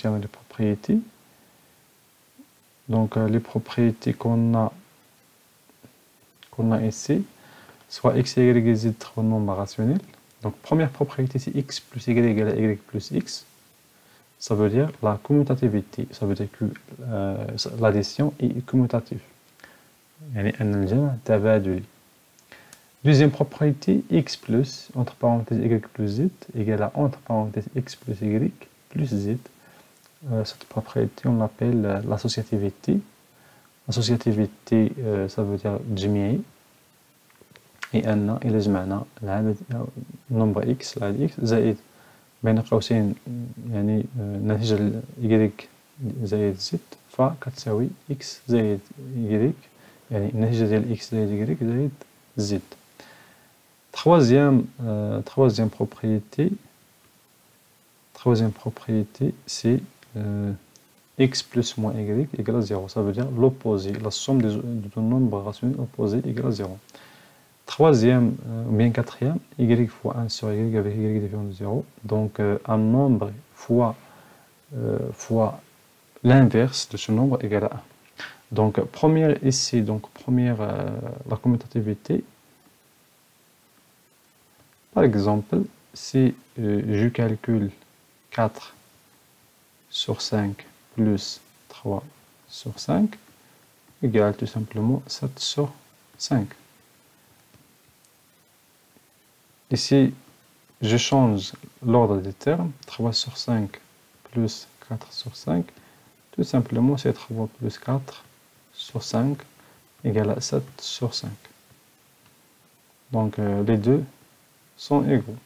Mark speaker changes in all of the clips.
Speaker 1: concerne les propriétés. Donc les propriétés qu'on a ici, soit x, y et z trois nombres rationnels. Donc première propriété, c'est x plus y égale à y plus x. Ça veut dire la commutativité, ça veut dire que l'addition est commutative. يعني أن الجمع تبادلي. Deuxième propriété, x plus, entre parenthèses, y plus z, égale à, entre parenthèses, x plus y plus z. Cette propriété, on l'appelle l'associativité. L'associativité, ça veut dire جميعي. Et أن إذا جمعنا العدد nombre x العدد x زائد بين قوسين يعني نتيجة y زائد z فكتساوي x زائد y يعني النتيجة ديال x زائد y زائد z. Troisième propriété, c'est x plus moins y égale à 0. Ça veut dire l'opposé, la somme des deux nombres rationnels opposés égale à 0. Troisième, ou bien quatrième, y fois 1 sur y avec y différent de 0. Donc un nombre fois l'inverse de ce nombre égale à 1. Donc première ici, la commutativité. Par exemple, si je calcule 4 sur 5 plus 3 sur 5 égale tout simplement 7 sur 5. Ici, je change l'ordre des termes. 3 sur 5 plus 4 sur 5. Tout simplement, c'est 3 plus 4 sur 5 égale à 7 sur 5. Donc, les deux sont égaux.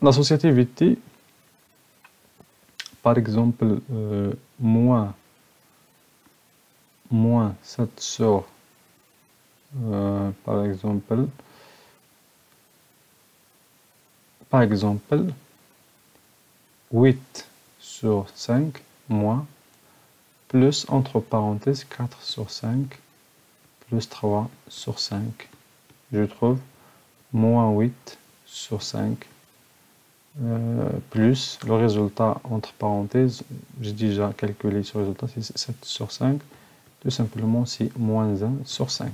Speaker 1: L'associativité, par exemple, moins 7 sur, par exemple, 8 sur 5 moins, plus entre parenthèses 4 sur 5 plus 3 sur 5. Je trouve moins 8 sur 5 plus le résultat entre parenthèses, j'ai déjà calculé ce résultat, c'est 7 sur 5. Tout simplement, c'est moins 1 sur 5.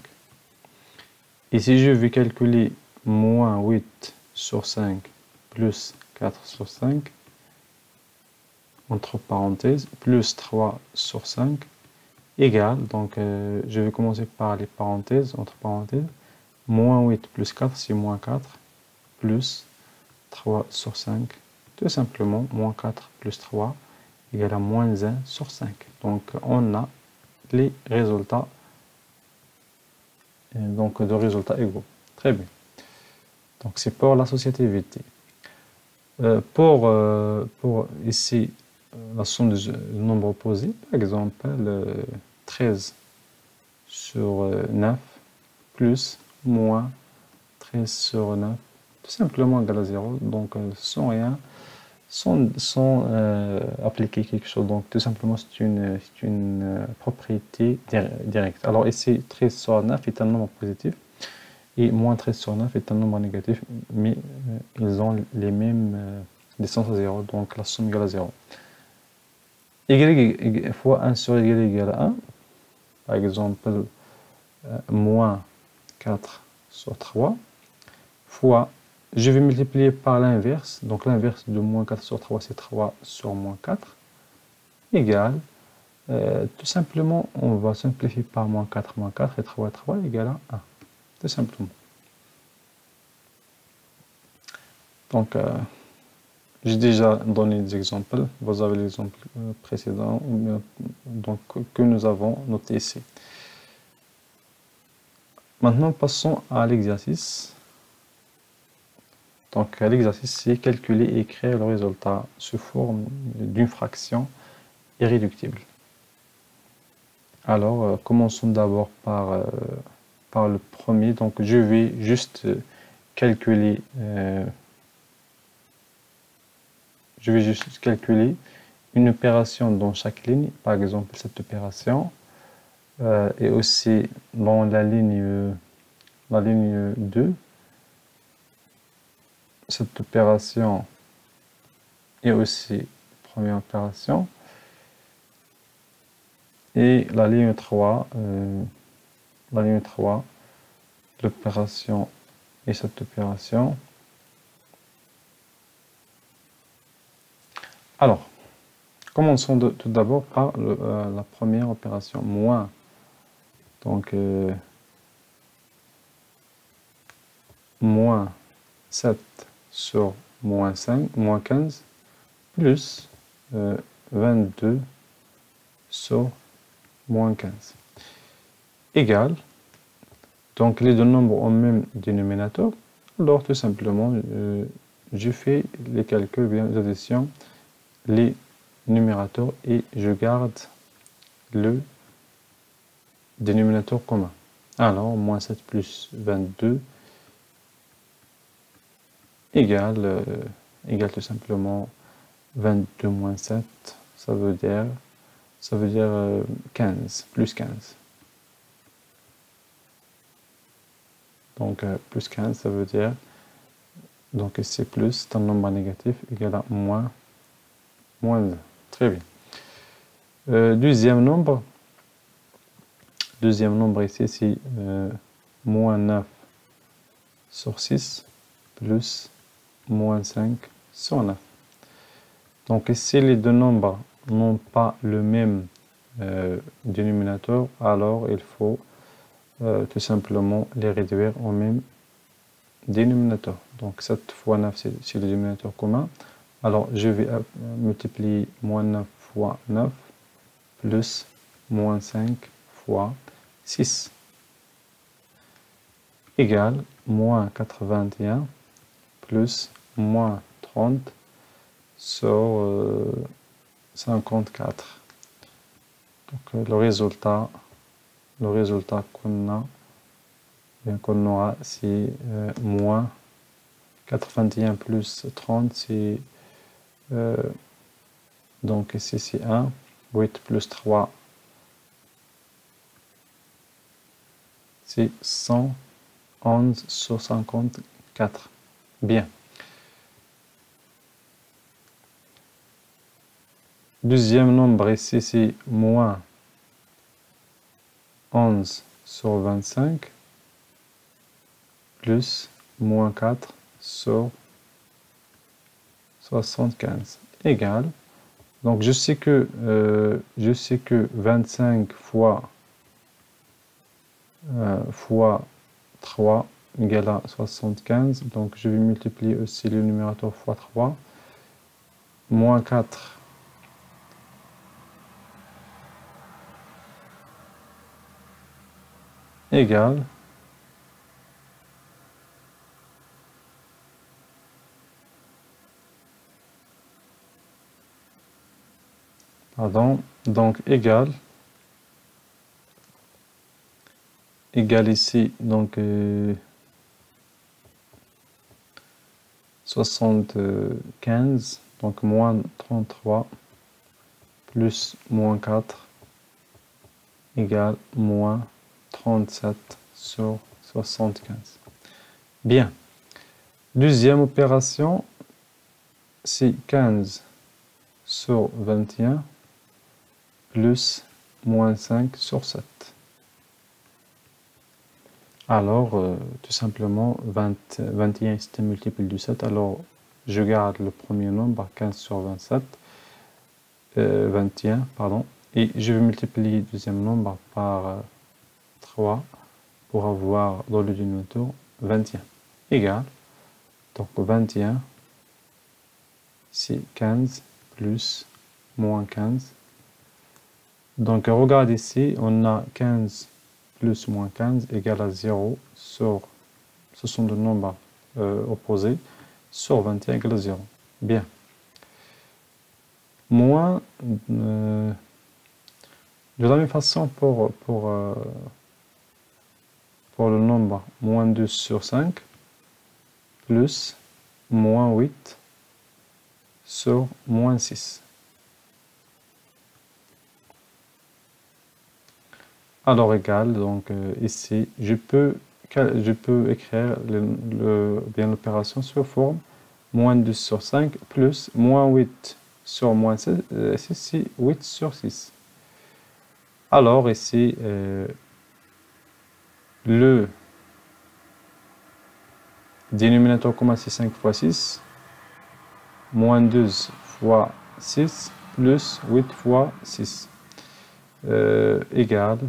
Speaker 1: Et si je vais calculer moins 8 sur 5 plus 4 sur 5, entre parenthèses, plus 3 sur 5, égale, donc je vais commencer par les parenthèses, entre parenthèses, moins 8 plus 4, c'est moins 4, plus 3 sur 5, tout simplement, moins 4 plus 3 égale à moins 1 sur 5. Donc on a les résultats, donc de résultats égaux. Très bien. Donc c'est pour l'associativité. Pour ici, la somme des nombres opposés, par exemple, 13 sur 9 plus moins 13 sur 9, tout simplement égal à 0, donc sans rien, sans appliquer quelque chose. Donc tout simplement, c'est une propriété directe. Alors ici, 13 sur 9 est un nombre positif et moins 13 sur 9 est un nombre négatif, mais ils ont les mêmes distances à 0, donc la somme égale à 0. Y fois 1 sur y égale à 1, par exemple, moins 4 sur 3, fois, je vais multiplier par l'inverse, donc l'inverse de moins 4 sur 3, c'est 3 sur moins 4, égale, tout simplement, on va simplifier par moins 4 et 3 égale à 1, tout simplement. Donc, j'ai déjà donné des exemples, vous avez l'exemple précédent donc, que nous avons noté ici. Maintenant, passons à l'exercice. Donc, l'exercice, c'est calculer et écrire le résultat sous forme d'une fraction irréductible. Alors, commençons d'abord par le premier. Donc, je vais juste calculer une opération dans chaque ligne, par exemple cette opération, et aussi dans la ligne 2, cette opération et aussi première opération. Et la ligne 3, l'opération et cette opération. Alors, commençons tout d'abord par la première opération, moins. Donc, moins 7 sur moins 5, moins 15, plus 22 sur moins 15, égale, donc les deux nombres ont même dénominateur, alors tout simplement, je fais les calculs, bien les additions, les numérateurs et je garde le dénominateur commun. Alors, moins 7 plus 22 égale tout simplement 22 moins 7, ça veut dire 15, plus 15. Donc, plus 15, ça veut dire, donc ici plus, c'est un nombre négatif, égal à moins 1. Très bien. Deuxième nombre ici, c'est moins 9 sur 6, plus moins 5 sur 9. Donc ici, les deux nombres n'ont pas le même dénominateur, alors il faut tout simplement les réduire au même dénominateur. Donc 7 fois 9, c'est le dénominateur commun. Alors je vais multiplier moins 9 fois 9 plus moins 5 fois 6 égale moins 81 plus moins 30 sur 54. Donc le résultat qu'on aura, c'est moins 81 plus 30, c'est donc ici c'est 1, 8 plus 3, c'est 111 sur 54. Bien. Deuxième nombre ici, c'est moins 11 sur 25 plus moins 4 sur 75 égale. Donc je sais que 25 fois 3 égale à 75. Donc je vais multiplier aussi le numérateur fois 3. Moins 4 égale donc égale ici, donc 75, donc moins 33 plus moins 4 égale moins 37 sur 75. Bien. Deuxième opération, c'est 15 sur 21 plus moins 5 sur 7. Alors, tout simplement, 21 c'est un multiple du 7, alors je garde le premier nombre, 15 sur 27, 21, pardon, et je vais multiplier le deuxième nombre par 3 pour avoir dans le dénominateur 21, égal, donc 21, c'est 15 plus moins 15. Donc, regarde ici, on a 15 plus moins 15 égale à 0 sur, ce sont deux nombres opposés, sur 21 égale à 0. Bien. Moins, de la même façon pour le nombre moins 2 sur 5, plus moins 8 sur moins 6. Alors égal, donc ici, je peux écrire bien l'opération sous forme moins 12 sur 5, plus moins 8 sur moins 6, c'est 8 sur 6. Alors ici, le dénominateur commun c'est 5 fois 6, moins 12 fois 6, plus 8 fois 6, égale,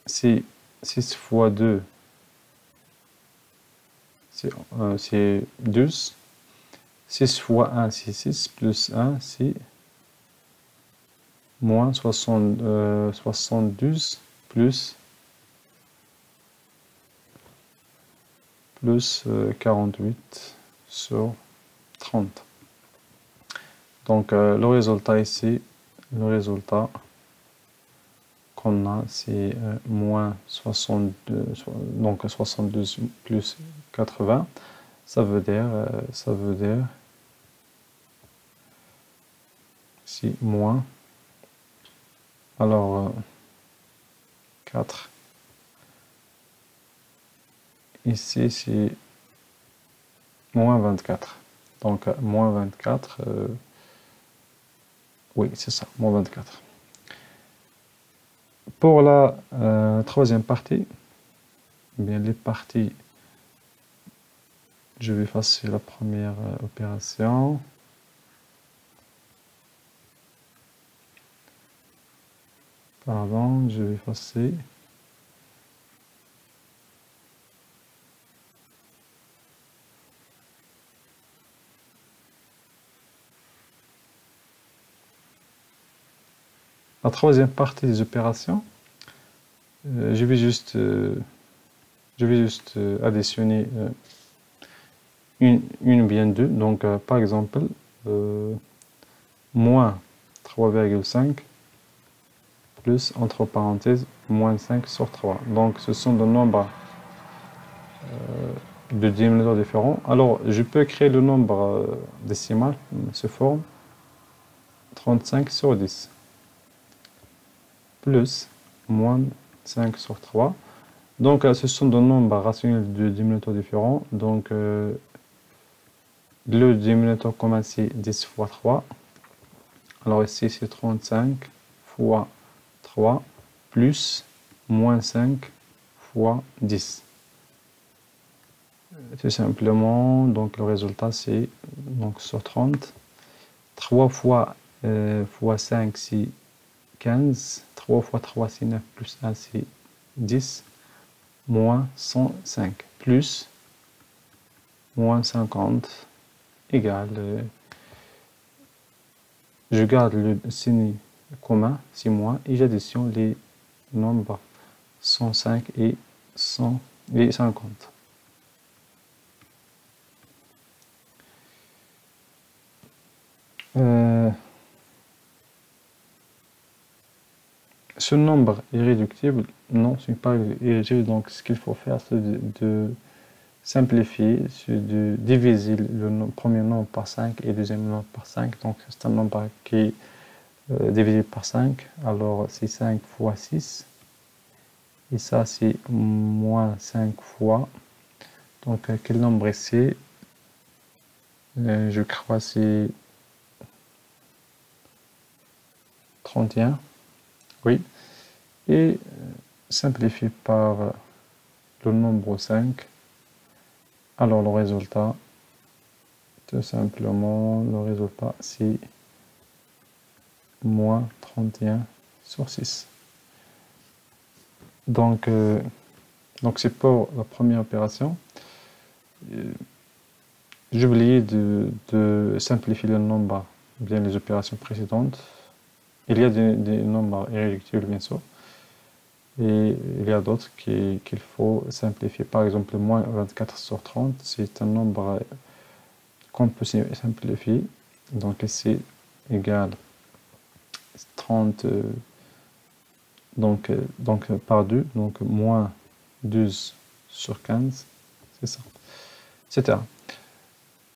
Speaker 1: c'est 6 fois 2, c'est 12, 6 fois 1 c'est 6, plus 1 c'est moins 72, plus 48 sur 30. Donc le résultat ici, le résultat qu'on a, c'est moins 62, donc 72 plus 80, ça veut dire si moins, alors 4, ici c'est moins 24, donc moins 24, oui c'est ça, moins 24. Pour la troisième partie, bien les parties, je vais effacer la première opération. Pardon, je vais effacer. La troisième partie des opérations, je vais juste additionner une ou bien deux. Donc, par exemple, moins 3,5 plus, entre parenthèses, moins 5 sur 3. Donc, ce sont des nombres de dénominateurs différents. Alors, je peux créer le nombre décimal sous forme 35 sur 10. Plus, moins 5 sur 3. Donc, ce sont des nombres rationnels de dénominateurs différents. Donc, le dénominateur commun, c'est 10 fois 3. Alors, ici, c'est 35 fois 3 plus moins 5 fois 10. Tout simplement, donc le résultat, c'est donc sur 30. 3 fois 5, c'est 15. 3 fois 3, c'est 9, plus 1, c'est 10. Moins 105, plus moins 50, égale, je garde le signe commun, c'est moins, et j'additionne les nombres 105 et 50. Ce nombre est irréductible? Non, ce n'est pas irréductible. Donc, ce qu'il faut faire, c'est de simplifier, c'est de diviser le premier nombre par 5 et le deuxième nombre par 5. Donc, c'est un nombre qui est divisé par 5. Alors, c'est 5 fois 6. Et ça, c'est moins 5 fois. Donc, quel nombre est-ce? Je crois que c'est 31. Oui. Et simplifié par le nombre 5. Alors, le résultat, tout simplement, le résultat, c'est moins 31 sur 6. Donc c'est pour la première opération. J'ai oublié de simplifier le nombre, bien les opérations précédentes. Il y a des nombres irréductibles, bien sûr. Et il y a d'autres qu'il faut simplifier. Par exemple, moins 24 sur 30, c'est un nombre qu'on peut simplifier. Donc ici, égale 30, donc par 2, donc moins 12 sur 15, c'est ça, etc.